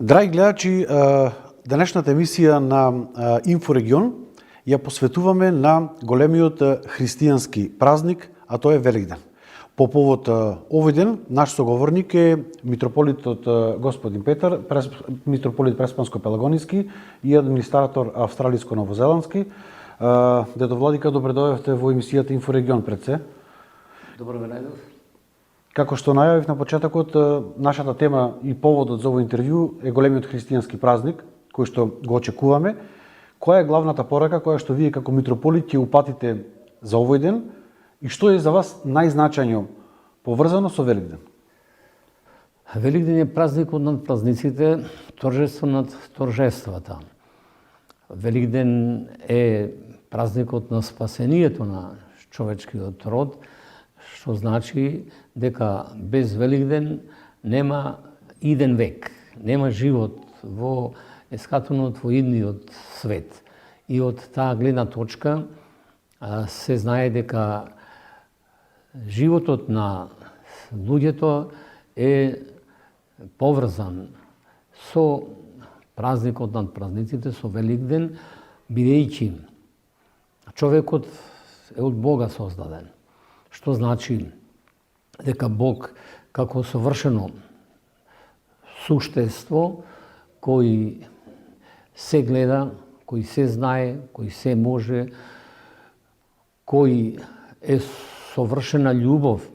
Драги гледачи, денешната емисија на Инфорегион ја посветуваме на големиот христијански празник, а тоа е Великден. По повод овој ден, наш соговорник е митрополитот господин Петар, митрополит Преспанско-Пелагониски и администратор австралиско-новозеландски. Дедо Владика, добре дојдовте во емисијата Инфорегион пред се. Добро ме најдов. Како што најавив на почетокот, нашата тема и поводот за овој интервју е големиот христијански празник, кој што го очекуваме. Која е главната порака која што вие како митрополит ќе упатите за овој ден и што е за вас најзначајно поврзано со Великден? Великден е празникот над празниците, торжество над торжествата. Великден е празникот на спасението на човечкиот род, што значи дека без Великден нема иден век, нема живот во ескатонот, во идниот свет. И од таа гледна точка се знае дека животот на луѓето е поврзан со празникот над празниците, со Великден, бидејќи човекот е од Бога создаден. Што значи дека Бог како совршено суштество кој се гледа, кој се знае, кој се може, кој е совршена љубов,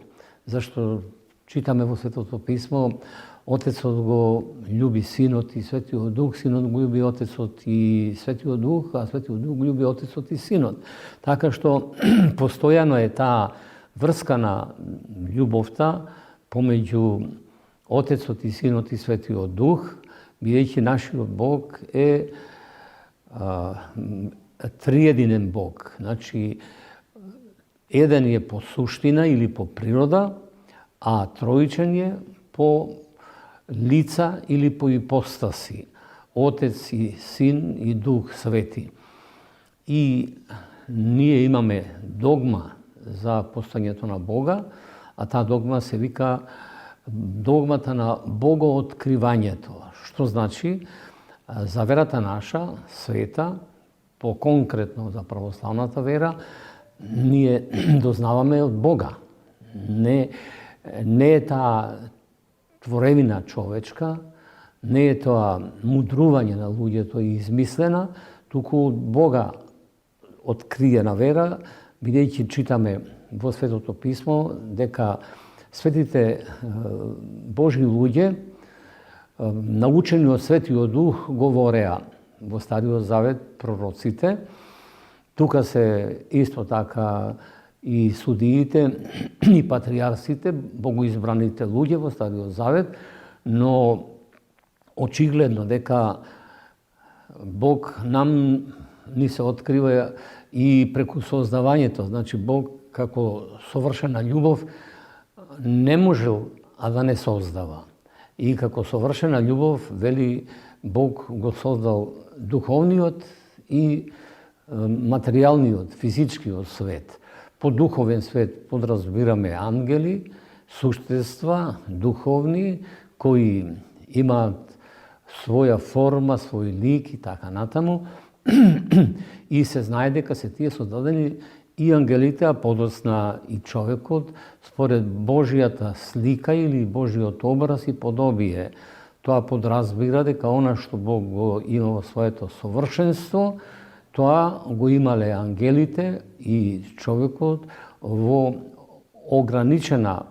зашто читаме во Светото Писмо, Отецот го љуби Синот и Светиот Дух, Синот го љуби Отецот и Светиот Дух, а Светиот Дух го љуби Отецот и Синот. Така што постојано е таа врска на љубовта помеѓу Отецот и Синот и Светиот Дух, бидејќи нашиот Бог е триединен Бог. Значи, еден е по суштина или по природа, а троичен е по лица или по ипостаси. Отец и Син и Дух Свети. И ние имаме догма за постојањето на Бога, а таа догма се вика догмата на богооткривањето. Што значи, за верата наша, света, по-конкретно за православната вера, ние дознаваме од Бога. Не е таа творевина човечка, не е тоа мудрување на луѓето и измислена, туку од Бога откриена вера, бидејќи читаме во Светото Писмо дека светите Божји луѓе, научени од Светиот Дух, говореа во Стариот Завет пророците. Тука се исто така и судиите, и патриарсите, богоизбраните луѓе во Стариот Завет, но очигледно дека Бог нам ни се открива и преку создавањето. Значи, Бог како совршена љубов не можел а да не создава. И како совршена љубов, вели, Бог го создал духовниот и материјалниот, физичкиот свет. По духовен свет подразбираме ангели, суштества, духовни, кои имаат своја форма, свој лик и така натаму. И се знае дека се тие создадени и ангелите, а подоцна и човекот, според Божијата слика или Божиот образ и подобие. Тоа подразбира дека она што Бог го има во своето совршенство, тоа го имале ангелите и човекот во ограничена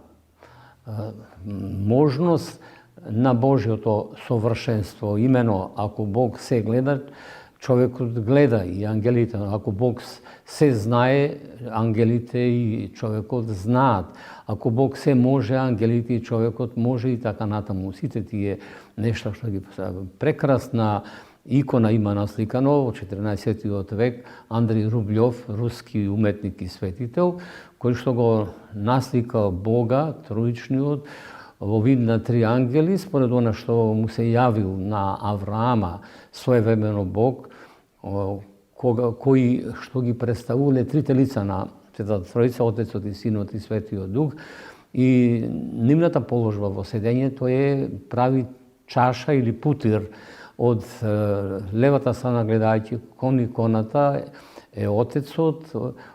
можност на Божиото совршенство. Имено, ако Бог се гледа, човекот гледа и ангелите. Ако Бог се знае, ангелите и човекот знаат. Ако Бог се може, ангелите и човекот може и така натаму. Сите тие нешта што ги прекрасна икона има насликано во 14 век Андрей Рублјов, руски уметник и светител, кој што го наслика Бога, троичниот, во вид на три ангели, според она што му се јавил на Авраама, своевремено Бог, кои што ги представувале трите лица на Светата Троица, Отецот и Синот и Светиот Дух, и нивната положба во седењето е прави чаша или путир. Од левата страна, гледајќи кон иконата, е Отецот,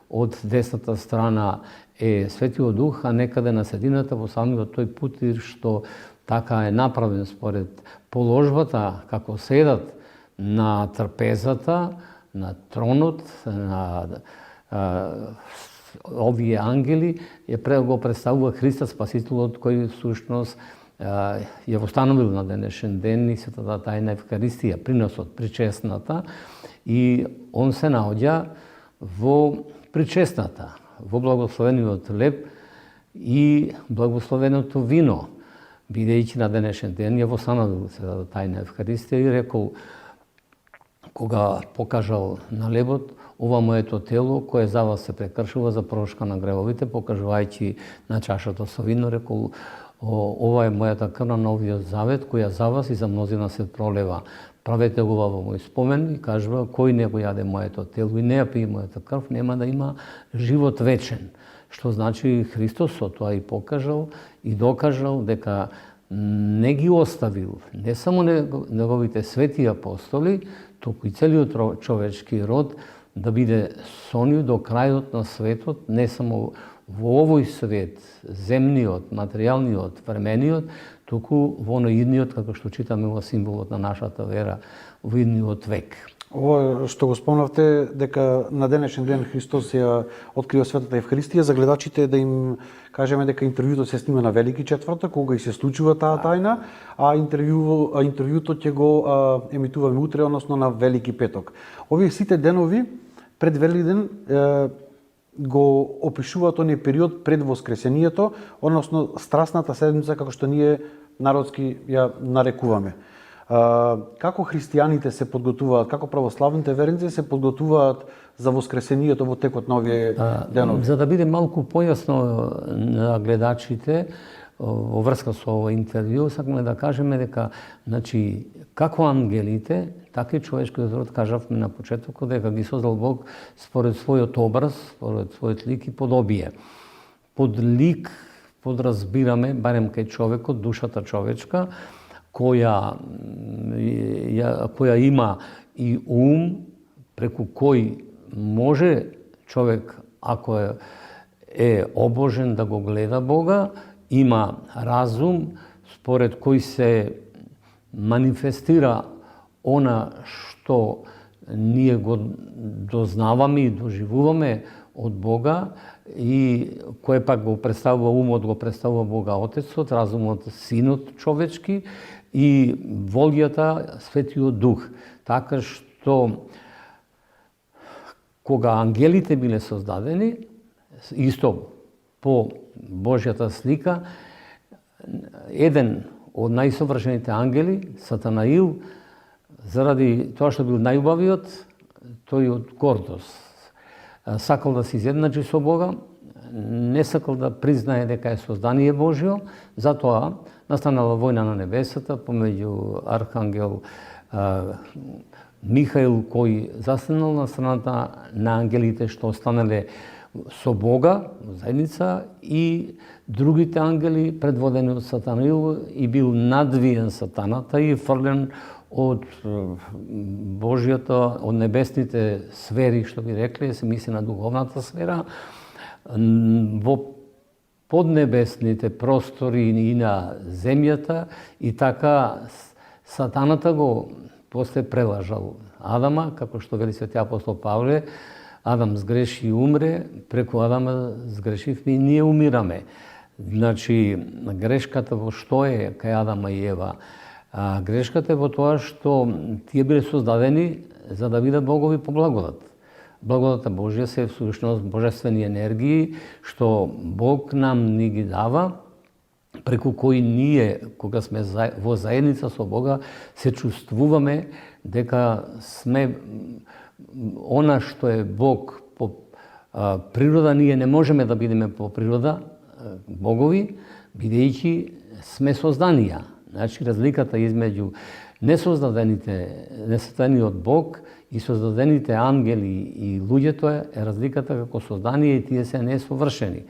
од десната страна е Светиот Дух, а некаде на средината во самиот тој путир што така е направен според положбата како седат на трпезата, на тронот, на овие ангели, го представува Христа Спасителот, кој всушност ја восстановил на денешен ден и светата тајна Евхаристија, приносот, причесната, и он се наоѓа во причесната, во благословениот хлеб и благословеното вино, бидејќи на денешен ден ја восстановил светата тајна Евхаристија и рекол, кога покажал на лебот, ова моето тело, кое за вас се прекршува за прошка на гревовите, покажувајќи на чашата со вино, рекол, ова е мојата крв на новиот завет, која за вас и за мнозина се пролева. Правете го во мој спомен, и кажува, кој не го јаде моето тело и не ја пие мојата крв, нема да има живот вечен. Што значи Христос со тоа и покажал и докажал дека не ги оставил не само неговите свети апостоли, туку и целиот човечки род да биде со нив до крајот на светот, не само во овој свет, земниот, материјалниот, времениот, туку во оноидниот, како што читаме во символот на нашата вера, во идниот век. Ова што го спомнавте, дека на денешен ден Христос ја открива светата Евхаристија, за гледачите да им кажеме дека интервјуто се снима на Велики четвртак, кога и се случува таа тајна, а интервјуто ќе го емитуваме утре, односно на Велики петок. Овие сите денови пред Великден го опишуваат оние период пред Воскресението, односно страстната седмица, како што ние народски ја нарекуваме. Како христијаните се подготуваат, како православните верници се подготуваат за Воскресението во текот на овие денови? За да биде малку појасно на гледачите во врска со ова интервју, сакаме да кажеме дека, значи, како ангелите, така и човечкиот род, кажавме на почетокот, дека ги создал Бог според својот образ, според својот лик и подобие. Под лик подразбираме, барем кај човекот, душата човечка, која има и ум, преку кој може човек, ако е обожен, да го гледа Бога, има разум, според кој се манифестира она што ние го дознаваме и доживуваме од Бога, и кој пак го представува умот, го представува Бога Отецот, разумот Синот човечки и волјата Светиот Дух. Така што кога ангелите биле создадени, исто по Божјата слика, еден од најсовршените ангели, Сатанаил, заради тоа што бил најубавиот, тој од гордост сакал да се изедначи со Бога, не сакал да признае дека е создание Божјо, затоа настанала војна на небесата помеѓу архангел Михаил, кој застанал на страната на ангелите што останале со Бога, заедница, и другите ангели предводени од Сатанаил, и бил надвиен сатаната и фрлен од Божјата, од небесните сфери, што би рекле, се мисли на духовната сфера, во поднебесните простори и на земјата, и така сатаната го после прелажал Адама, како што вели свети апостол Павле, Адам сгреши и умре, преку Адама сгрешивме и ние умираме. Значи, грешката во што е кај Адама и Ева? Грешката е во тоа што тие биле создадени за да бидат богови по благодат. Благодата Божја се всушност божествени енергии што Бог нам ни ги дава, преку кои ние, кога сме во заедница со Бога, се чувствуваме дека сме она што е Бог по природа. Ние не можеме да бидеме по природа богови, бидејќи сме созданија. Значи, разликата измеѓу несоздадениот Бог и создадените ангели и луѓето е разликата како создание, и тие се несовршени.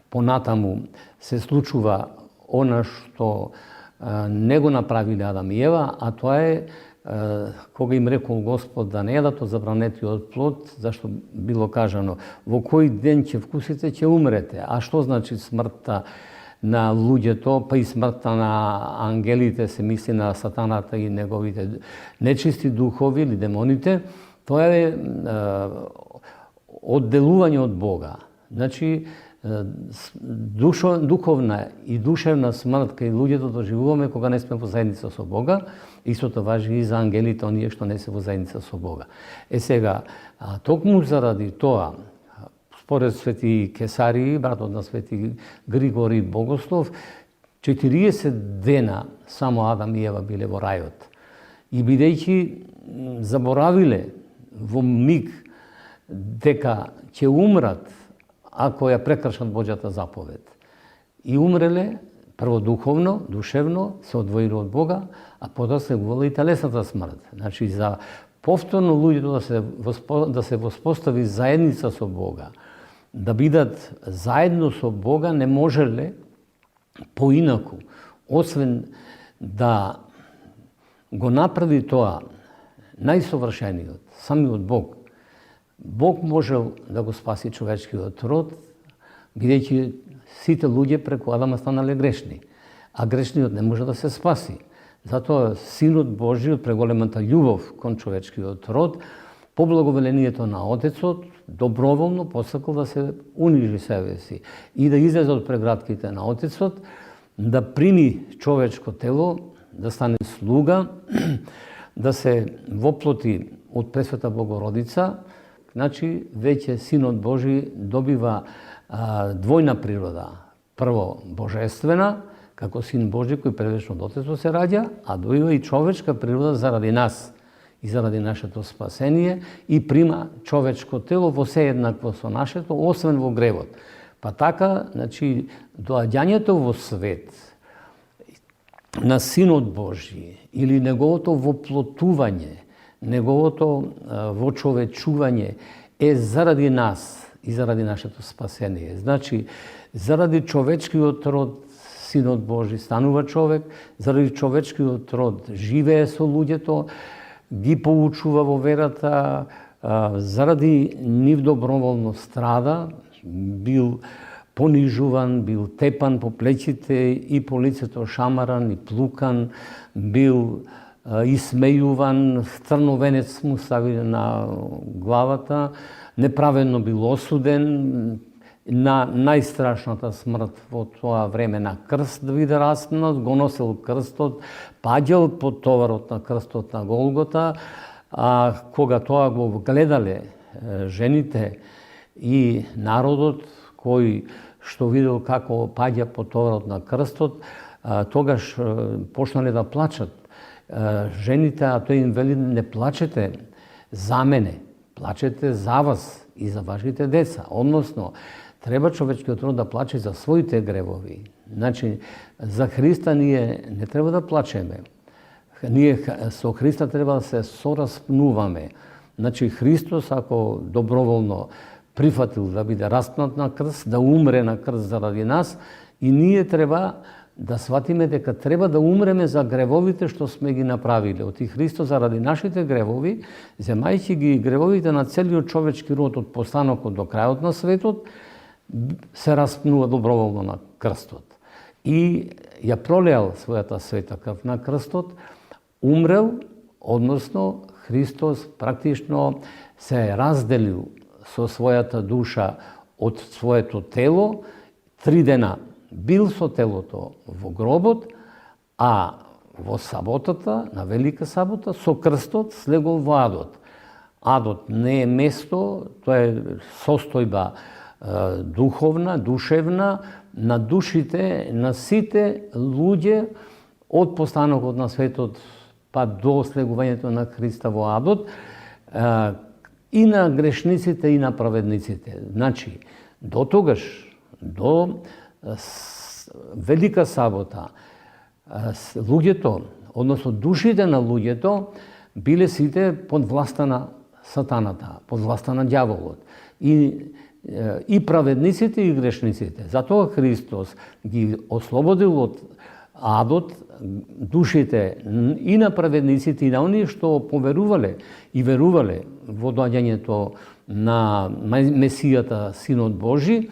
Понатаму се случува она што не го направиле Адам и Ева, а тоа е кога им рекол Господ да не јадат од забранетиот плод, зашто било кажано во кој ден ќе вкусите, ќе умрете. А што значи смртта на луѓето, па и смртта на ангелите, се мисли на сатаната и неговите нечисти духови или демоните? Тоа е одделување од Бога. Значи, духовна и душевна смрт кај луѓето доживуваме кога не сме во заедница со Бога, истото важи и за ангелите, оние што не се во заедница со Бога. Сега, токму заради тоа, според свети Кесарии, братот на свети Григорий Богослов, 40 дена само Адам и Ева биле во рајот. И бидејќи заборавиле во миг дека ќе умрат ако ја прекршат Божјата заповед. И умреле, прво духовно, душевно, се одвоиле од Бога, а потоа слегувала и телесната смрт. Значи, за повторно луѓето да се воспостави заедница со Бога, да бидат заедно со Бога, не можеле поинаку, освен да го направи тоа најсовршениот, самиот Бог. Бог можел да го спаси човечкиот род, бидејќи сите луѓе преку Адама станале грешни, а грешниот не може да се спаси. Затоа Синот Божи, од преголемата љубов кон човечкиот род, по благовелението на Отецот, доброволно посакал да се унижи себе си и да излезе од прегратките на Отецот, да прими човечко тело, да стане слуга, да се воплоти од Пресвета Богородица. Значи, веќе Синот Божи добива двојна природа. Прво, божествена, како Син Божи кој предвечно од Отецот се раѓа, а добива и човечка природа заради нас и заради нашето спасение и прима човечко тело во се еднакво со нашето, освен во гревот. Па така, значи, доаѓањето во свет на Синот Божи или неговото воплотување, неговото вочовечување е заради нас и заради нашето спасение. Значи, заради човечкиот род Синот Божи станува човек, заради човечкиот род живее со луѓето, ги поучува во верата, заради нив доброволно страда, бил понижуван, бил тепан по плеќите и по лицето шамаран и плукан, бил исмејуван, црновенец му ставиле на главата, неправедно бил осуден на најстрашната смрт во тоа време на крст да биде распнат, го носил крстот, паѓал под товарот на крстот на Голгота, а кога тоа го гледале жените и народот кој што видел како паѓа под товарот на крстот, тогаш почнале да плачат. Жените, а тој им вели, не плачете за мене, плачете за вас и за вашите деца. Односно, треба човечкиот род да плаче за своите гревови. Значи, за Христа ние не треба да плачеме. Ние со Христа треба да се сораспнуваме. Значи, Христос, ако доброволно прифатил да биде распнат на крст, да умре на крст заради нас, и ние треба да сватиме дека треба да умреме за гревовите што сме ги направиле. Оти Христос заради нашите гревови, земајќи ги гревовите на целиот човечки род од постанокот до крајот на светот, се распнува доброволно на крстот. И ја пролеал својата света крв на крстот, умрел, односно Христос практично се разделил со својата душа од своето тело, 3 дена бил со телото во гробот, а во саботата, на Велика сабота, со крстот слегол во адот. Адот не е место, тоа е состојба духовна, душевна, на душите на сите луѓе од постанокот на светот па до слегувањето на Христа во адот, и на грешниците и на праведниците. Значи, до тогаш, до Велика сабота, луѓето, односно душите на луѓето, биле сите под власта на сатаната, под власта на ѓаволот. И праведниците и грешниците. Затоа Христос ги ослободил од адот, душите и на праведниците и на оние што поверувале и верувале во доаѓањето на Месијата, Синот Божи,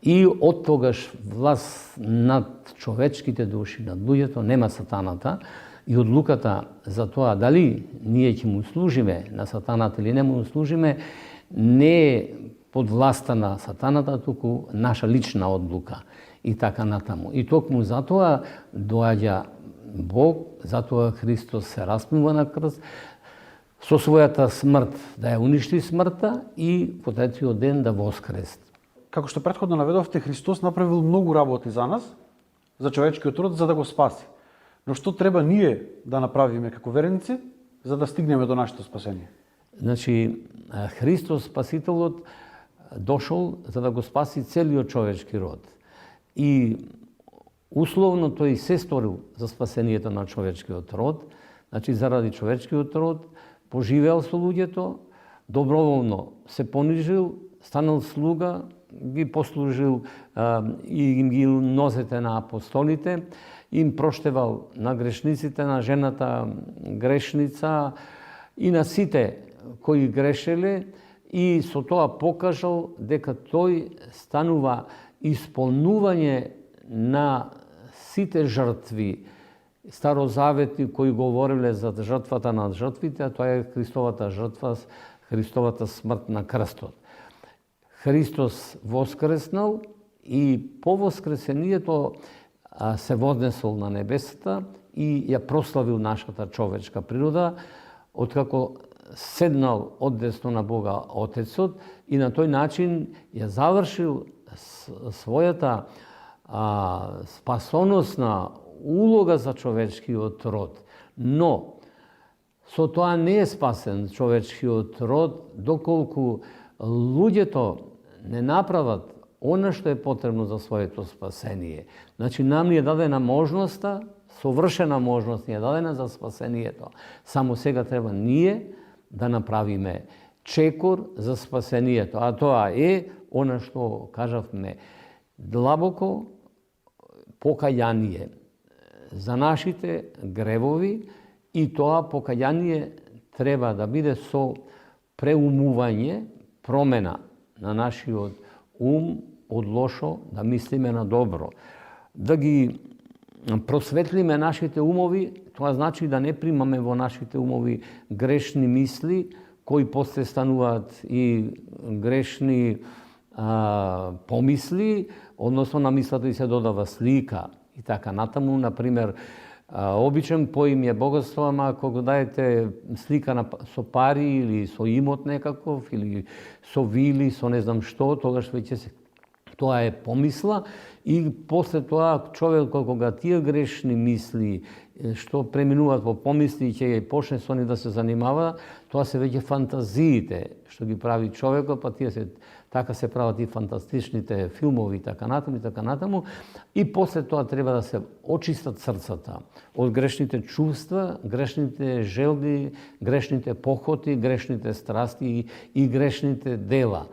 и од тогаш власт над човечките души, над луѓето, нема сатаната, и одлуката за тоа дали ние ќе му служиме на сатаната или не му служиме, не е под власта на сатаната, туку наша лична одлука и така натаму. И токму затоа доаѓа Бог, затоа Христос се распнува на крст, со својата смрт да ја уништи смртта и по третиот ден да воскрести. Како што претходно наведовте, Христос направил многу работи за нас, за човечкиот род, за да го спаси. Но што треба ние да направиме како верници, за да стигнеме до нашето спасение? Значи, Христос Спасителот дошол за да го спаси целиот човечки род. И условно тој се сторил за спасението на човечкиот род. Значи, заради човечкиот род поживеал со луѓето, доброволно се понижил, станал слуга, ги послужил и им ги носете на апостолите, им проштевал на грешниците, на жената грешница и на сите кои грешеле, и со тоа покажал дека тој станува исполнување на сите жртви старозаветни кои говореле за жртвата над жртвите, а тоа е Христовата жртва, Христовата смрт на крстот. Христос воскреснал и по воскресението се вознесол на небесата и ја прославил нашата човечка природа, откако седнал одесно на Бога Отецот, и на тој начин ја завршил својата спасоносна улога за човечкиот род. Но со тоа не е спасен човечкиот род доколку луѓето не направат она што е потребно за своето спасение. Значи, нам ни е дадена можноста, совршена можност ни е дадена за спасението. Само сега треба ние да направиме чекор за спасението. А тоа е она што кажавме, длабоко покаяние за нашите гревови, и тоа покаяние треба да биде со преумување, промена на нашиот ум од лошо да мислиме на добро. Да ги просветлиме нашите умови, тоа значи да не примаме во нашите умови грешни мисли, кои после стануваат и грешни помисли, односно на мислата и се додава слика и така натаму. Например, обичен поим е богатство, ама кога даете слика со пари или со имот некаков, или со вили, со не знам што, тогаш веќе тоа е помисла, и после тоа човек кога тие грешни мисли што преминуваат во помисли ќе почне со ни да се занимава, тоа се веќе фантазиите што ги прави човекот, па тие така се прават и фантастичните филмови и така натаму, и после тоа треба да се очистат срцата од грешните чувства, грешните желби, грешните похоти, грешните страсти и грешните дела.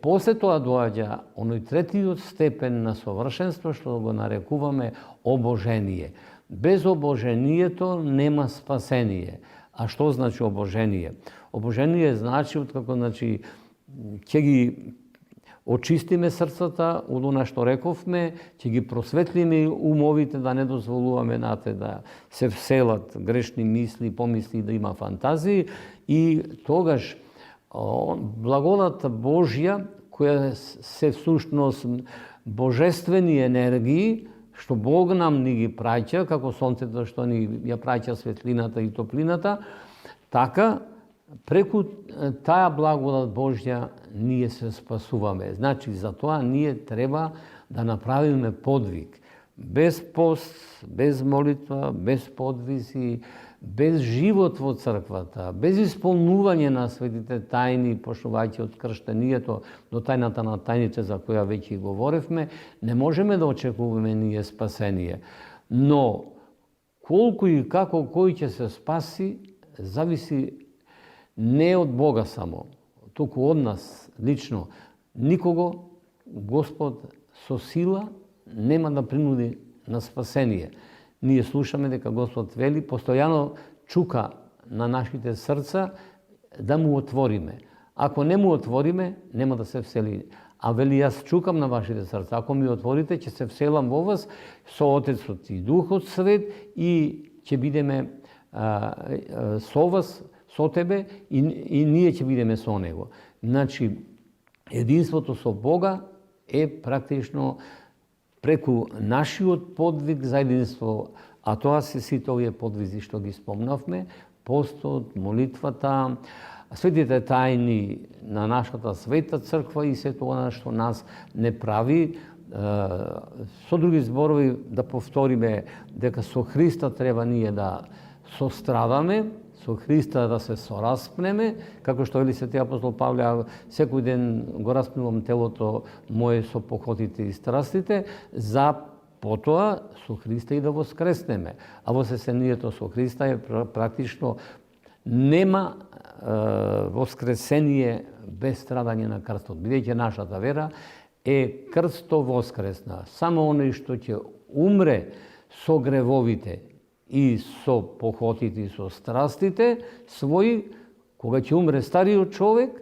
После тоа доаѓа оној третиот степен на совршенство што го нарекуваме обожение. Без обожението нема спасение. А што значи обожение? Обожение значи, откако ќе ги очистиме срцата од она што рековме, ќе ги просветлиме умовите, да не дозволуваме да се вселат грешни мисли, помисли, да има фантазии, и тогаш благодата Божја, која се всушност божествени енергии, што Бог нам ни ги праќа, како сонцето што ни ја праќа светлината и топлината, така преку таа благодат Божја ние се спасуваме. Значи, за тоа ние треба да направиме подвиг. Без пост, без молитва, без подвизи, без живот во црквата, без исполнување на светите тајни, почнувајќи од крштението до тајната на тајните за која веќе говоревме, не можеме да очекуваме ние спасение. Но колку и како кој ќе се спаси, зависи не од Бога само, туку од нас лично. Никого Господ со сила нема да принуди на спасение. Ние слушаме дека Господ вели, постојано чука на нашите срца да му отвориме. Ако не му отвориме, нема да се всели. А вели, јас чукам на вашите срца. Ако ми отворите, ќе се вселам во вас со Отецот и Духот Свет и ќе бидеме со вас, со тебе и ние ќе бидеме со него. Значи, единството со Бога е практично преку нашиот подвиг за единство, а тоа се сите овие подвизи што ги спомнавме, постот, молитвата, светите тајни на нашата света црква и се тоа што нас не прави. Со други зборови да повториме дека со Христа треба ние да сострадаме, со Христа да се сораспнеме, како што вели свети апостол Павле, секој ден го распнувам телото мое со похотите и страстите, за потоа со Христа и да воскреснеме. А воскресението со Христа е практично нема воскресение без страдање на крстот. Бидејќи нашата вера е крсто воскресна. Само оној што ќе умре со гревовите и со похотите и со страстите своји, кога ќе умре стариот човек,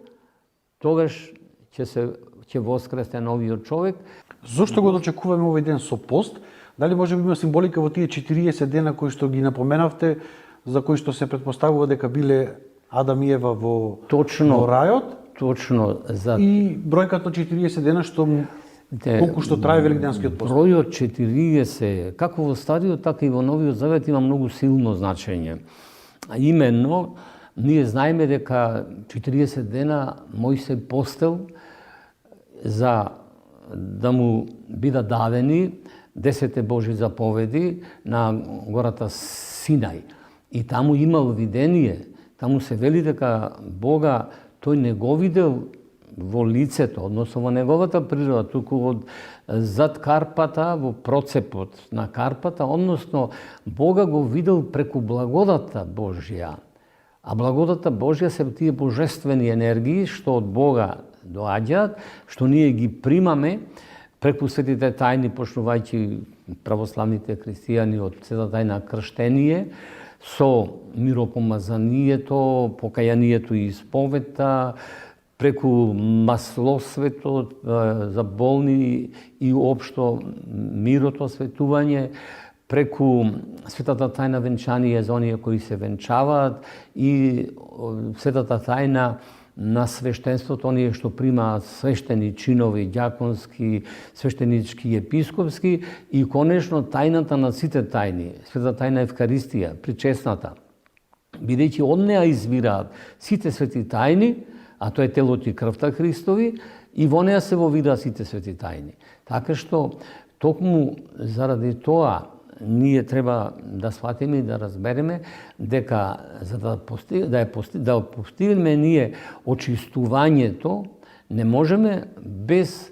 тогаш ќе воскресне новиот човек. Зошто го дочекуваме овој ден со пост? Дали може би има символика во тие 40 дена кои што ги напоменавте, за кои што се претпоставува дека биле Адам и Ева во рајот? Точно. И бројката 40 дена што колку што трае Великденскиот пост? Бројот 40, како во Стариот, така и во Новиот Завет има многу силно значење. А именно, ние знаеме дека 40 дена Мојсей постел за да му бидат дадени 10 Божи заповеди на гората Синај. И таму имал видение, таму се вели дека Бога тој не го видел во лицето, односно во неговата природа, туку од зад карпата, во процепот на карпата, односно Бога го видел преку благодата Божја. А благодата Божја се тие божествени енергии што од Бога доаѓаат, што ние ги примаме преку светите тајни, почнувајќи православните христијани од светата тајна крштение, со миропомазанието, покајанието и исповета, преку маслосветот за болни и општо мирото светување, преку светата тајна венчание за оние кои се венчаваат и светата тајна на свештенството, оние што примаат свештени чинови, ѓаконски, свештенички и епископски, и конечно тајната на сите тајни, светата тајна Евкаристија, причесната. Бидејќи од неа извираат сите свети тајни, а тоа е телото и крвта Христови, и во неа се вовираат сите свети тајни. Така што, токму заради тоа, ние треба да сватиме и да разбереме дека за да постигнеме ние очистувањето, не можеме без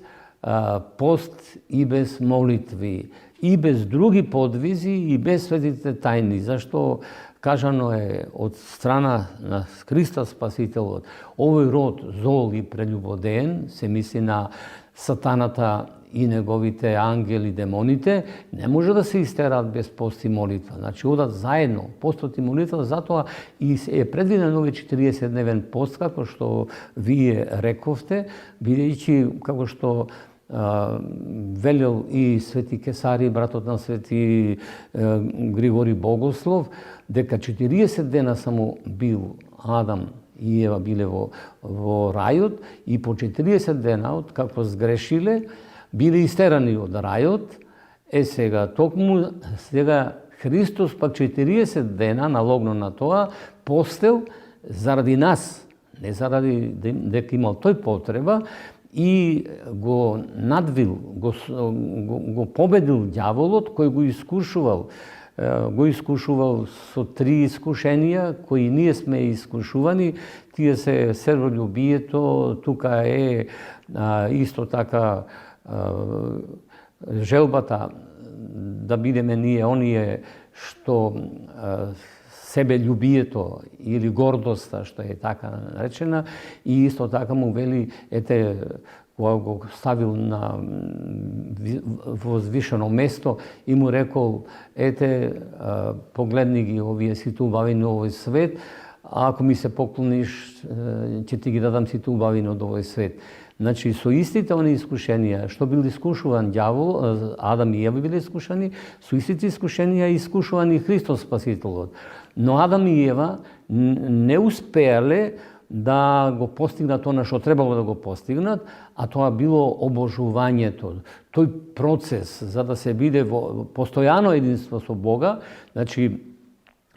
пост и без молитви, и без други подвизи, и без светите тајни. Зашто кажано е од страна на Христа Спасителот, овој род зол и прелюбодеен, се мисли на сатаната и неговите ангели, демоните, не може да се истераат без пост и молитва. Значи, одат заедно, постот и молитва, затоа и е предвиден овој 40-дневен пост, како што вие рековте, бидејќи, како што велел и свети Кесари, братот на свети Григори Богослов, дека 40 дена само бил Адам и Ева биле во рајот, и по 40 дена, од како сгрешиле, биле истерани од рајот. Сега, токму сега Христос пак 40 дена налогно на тоа, постел заради нас, не заради дека имал тој потреба, и го надвил, го победил ѓаволот кој го искушувал. Го искушувал со 3 искушенија, кои ние сме искушувани. Тие се серволюбието, тука е исто така желбата да бидеме ние оние што себељубието или гордоста, што е така наречена, и исто така му вели, ете, кога го ставил на возвишено место и му рекол, ете, погледни ги овие сите убавини од овој свет, а ако ми се поклониш, ќе ти ги дадам сите убавини од овој свет. Значи, со истите они искушенија, што бил искушуван ѓавол, Адам и Ева биле искушани, со истите искушенија искушуван и Христос Спасителот. Но Адам и Ева не успеале да го постигнат она што требало да го постигнат, а тоа било обожувањето. Тој процес за да се биде во постојано единство со Бога, значи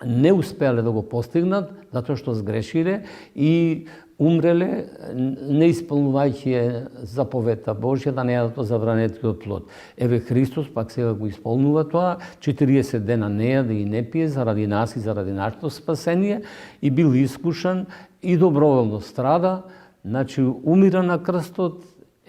не успеале да го постигнат затоа што сгрешиле и умреле не исполнувајќи заповедта Божја да не јадат од забранетиот плод. Еве Христос пак сега го исполнува тоа, 40 дена не јаде и не пие заради нас и заради нашето спасение и бил искушан и доброволно страда, значи умира на крстот.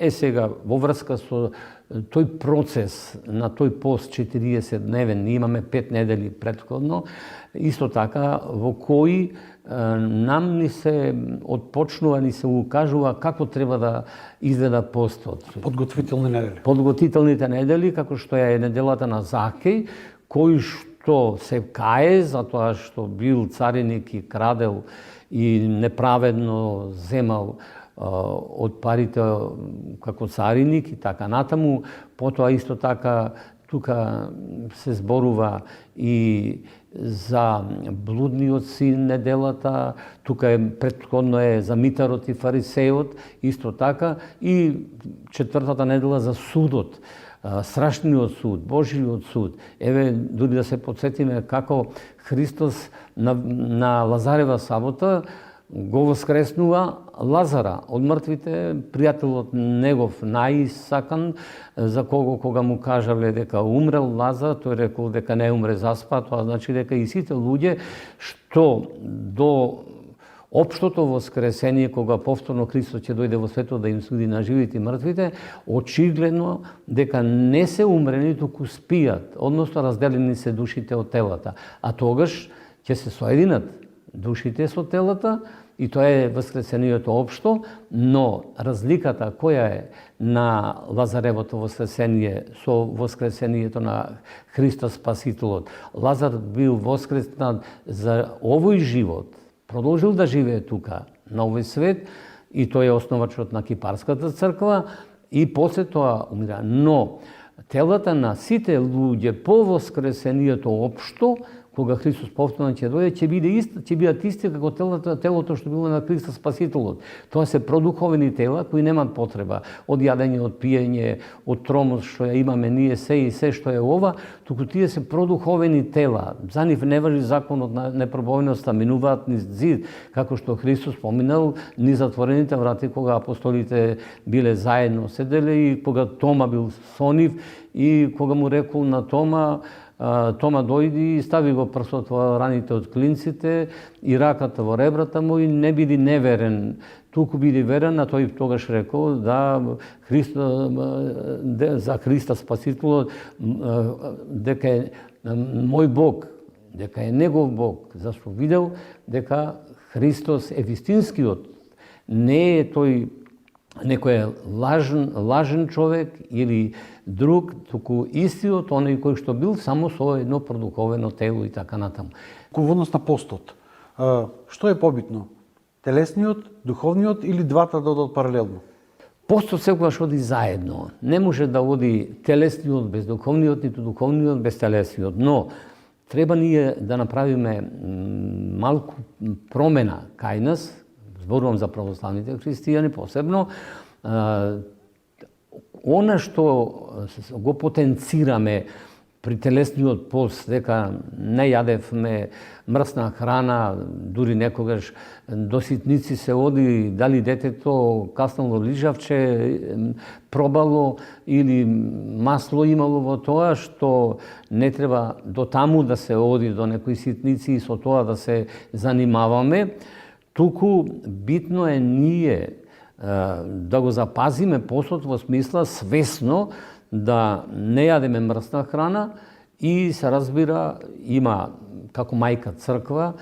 Сега во врска со тој процес на тој пост 40 дневен, имаме 5 недели претходно, исто така во кои нам ни се отпочнува, ни се укажува како треба да изгледа постот. Подготвителни недели. Подготвителните недели, како што е неделата на Закеј, кој што се кае за тоа што бил цариник и крадел и неправедно земал од парите како цариник и така натаму. Потоа исто така тука се зборува и за блудниот син неделата, тука претходно е за митарот и фарисеот, исто така и четвртата недела за судот, страшниот суд, Божиот суд. Еве, дури да се подсетиме како Христос на Лазарева сабота го воскреснува Лазара од мртвите, пријателот негов најсакан, за кога му кажале дека умрел Лазар, тој рекол дека не умре, заспа, тоа значи дека и сите луѓе што до општото воскресение, кога повторно Христос ќе дојде во светот да им суди на живите и мртвите, очигледно дека не се умрени, туку спијат, односно разделени се душите од телата. А тогаш ќе се соединат душите со телата, и тоа е воскресението општо, но разликата која е на Лазаревото воскресение со воскресението на Христос Спасителот. Лазар бил воскреснат за овој живот, продолжил да живее тука, на овој свет, и тој е основачот на Кипарската црква, и после тоа умира. Но телата на сите луѓе по воскресението општо, кога Христос повторно ќе дојде, ќе бидат исти како телото што било на Христос Спасителот. Тоа се продуховени тела кои немаат потреба од јадење, од пиење, од тромоз што ја имаме ние се и се што е ова, туку тие се продуховени тела. За нив не важи законот на непробойноста, минуваат низ зид, како што Христос поминал низ затворените врати кога апостолите биле заедно седеле и кога Тома бил со нив и кога му рекол на Тома, Тома дојди и стави го прстот во раните од клинците и раката во ребрата му и не биди неверен, туку биди верен, а тој тогаш рекол да за Христа Спасителот дека е мој Бог, дека е негов Бог, зашто видел дека Христос е вистинскиот, не е тој некој лажен човек или друг, туку истиот оној кој што бил само со едно продуховено тело и така натаму. Во однос на постот, што е побитно? Телесниот, духовниот или двата да одат паралелно? Постот секогаш оди заедно. Не може да оди телесниот без духовниот, ниту духовниот без телесниот. Но треба ние да направиме малку промена кај нас, зборувам за православните христијани посебно, она што го потенцираме при телесниот пост, дека не јадевме мрсна храна, дури некогаш до ситници се оди, дали детето каснало лижавче, пробало или масло имало во тоа, што не треба до таму да се оди до некои ситници и со тоа да се занимаваме, туку битно е ние да го запазиме постот во смисла свесно да не јадеме мрсна храна и се разбира има како мајка црква,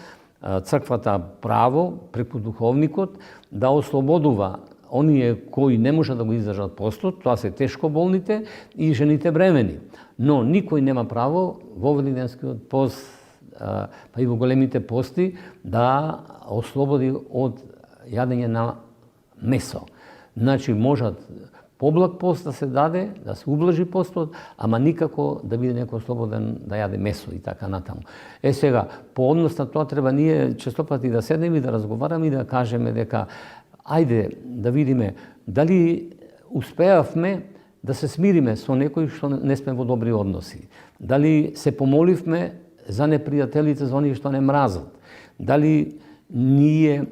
црквата право преку духовникот да ослободува оние кои не можат да го издржат постот, тоа се тешко болните и жените бремени. Но никој нема право во Велигденскиот пост, па и во големите пости, да ослободи од јадење на месо. Значи, можат поблаг пост да се даде, да се ублажи постот, ама никако да биде некој слободен да јаде месо и така натаму. Сега, по однос на тоа треба ние честопати да седнеме и да разговараме и да кажеме дека ајде да видиме дали успеавме да се смириме со некој што не сме во добри односи. Дали се помоливме за непријателите, за оние што не мразат. Дали ние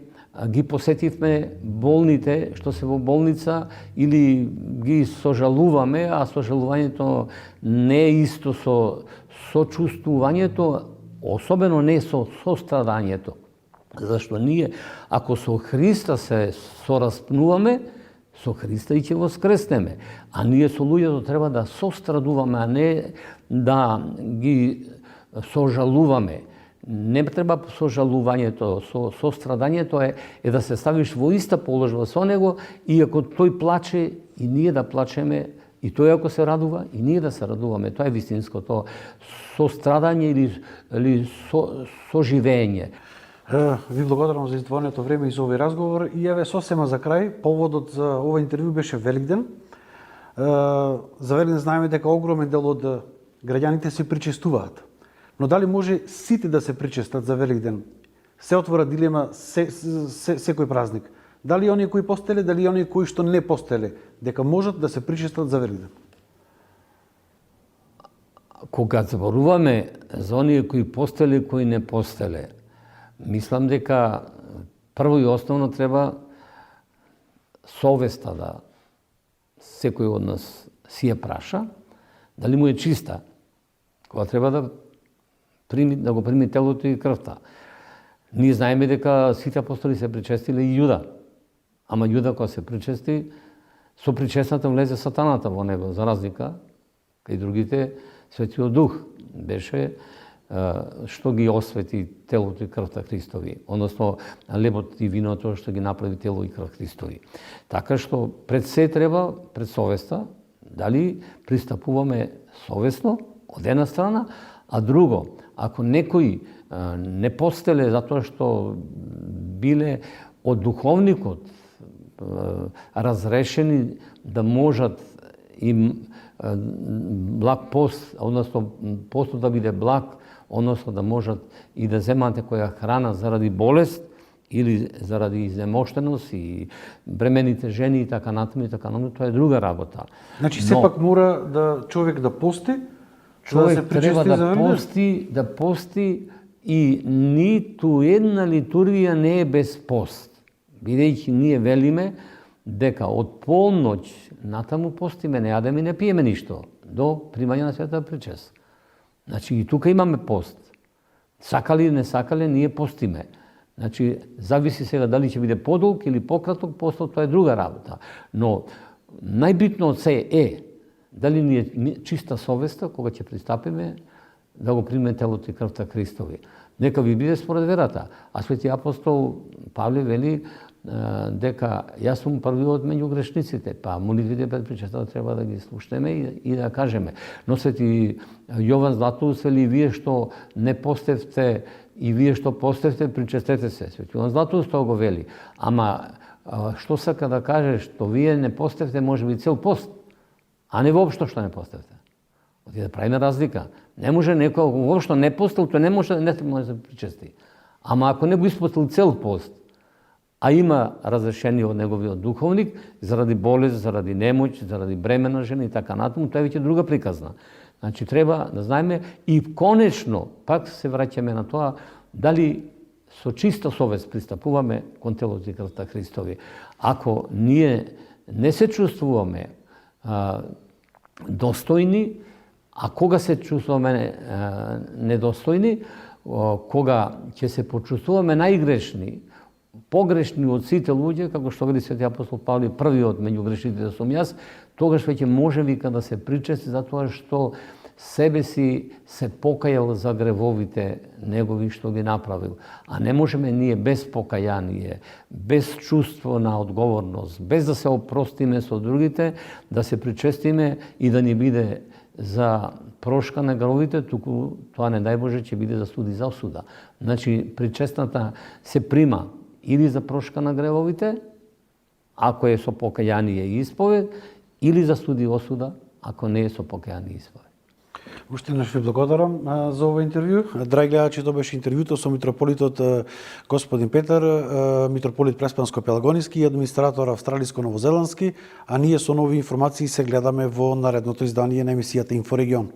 ги посетивме болните што се во болница или ги сожалуваме, а сожалувањето не е исто со сочувствувањето, особено не со сострадањето. Зашто ние, ако со Христа се сораспнуваме, со Христа и ќе воскреснеме. А ние со луѓето треба да сострадуваме, а не да ги сожалуваме. Не треба сожалувањето, сострадањето е да се ставиш во иста положба со него, и ако тој плаче, и ние да плачеме, и тој ако се радува, и ние да се радуваме. Тоа е вистинското сострадање или соживење. Ви благодарам за издвоеното време и за овој разговор. И еве сосема за крај, поводот за ова интервју беше Великден. За Великден знаеме дека огромен дел од граѓаните се причестуваат. Но дали може сите да се причестат за Великден? Се отвора дилема секој празник. Дали оние кои постеле, дали оние кои што не постеле, дека можат да се причестат за Великден? Кога зборуваме за оние кои постеле и кои не постеле, мислам дека прво и основно треба совеста да секој од нас си ја праша, дали му е чиста, кога треба да го прими телото и крвта. Ние знаеме дека сите апостоли се причестиле и Јуда. Ама Јуда кога се причести, со причестната влезе сатаната во него, за разлика кај другите Светиот Дух беше што ги освети телото и крвта Христови, односно лебот и виното што ги направи тело и крв Христови. Така што пред се треба, пред совеста, дали пристапуваме совесно од една страна, а друго, ако некои не постеле затоа што биле од духовникот разрешени да можат им благ пост, односно постот да биде благ, односно да можат и да земат некоја храна заради болест или заради изнемоштеност и бремените жени и така натаму, тоа е друга работа. Значи сепак мора да човек да пости, човек да треба да пости и ниту една литургија не е без пост. Бидејќи ние велиме дека од полноќ натаму постиме, не јадеме и не пиеме ништо до примање на светата причест. Значи и тука имаме пост. Сакали или не сакали, ние постиме. Значи зависи сега дали ќе биде подолг или пократок постот, тоа е друга работа. Но најбитно од се е дали ни е чиста совеста кога ќе пристапиме да го примеме телото и крвта Христови. Нека ви биде според верата. А свети апостол Павле вели дека јас сум првиот меѓу грешниците, па молитвите пред причестата треба да ги слушнеме и да кажеме. Но свети Јован Златоуст вели, вие што не постевте и вие што постевте, причестете се. Свети Јован Златоуст тоа го вели. Ама што сака да каже, што вие не постевте може би цел пост, а не воопшто што не постевте. Оти да правиме разлика. Не може некој воопшто не постел, тоа не може да се причести. Ама ако не го испостил цел пост, а има разрешение од неговиот духовник, заради болест, заради немоќ, заради бремена жена и така натаму, тоа е веќе друга приказна. Значи, треба да знаеме и конечно, пак се враќаме на тоа, дали со чиста совест пристапуваме кон телото и крвта Христови. Ако ние не се чувствуваме достојни, а кога се чувствуваме недостојни, кога ќе се почувствуваме најгрешни, погрешни од сите луѓе, како што вели свети апостол Павле, првиот меѓу грешниците сум јас, тогаш веќе може вика да се причести, затоа што себе си се покајал за гревовите негови што ги направил. А не можеме ние без покаяние, без чувство на одговорност, без да се опростиме со другите, да се причестиме и да ни биде за прошка на гревовите, туку тоа не дај Боже ќе биде за суд и за осуда. Значи, причестната се прима или за прошка на гревовите, ако е со покаяние и исповед, или за суд и осуда, ако не е со покаяние и исповед. Уште еднаш ви благодарам за ова интервју. Драги гледачи, тоа беше интервјуто со митрополитот господин Петар, митрополит Преспанско-Пелагониски и администратор австралиско-новозеландски, а ние со нови информации се гледаме во наредното издание на емисијата Инфорегион.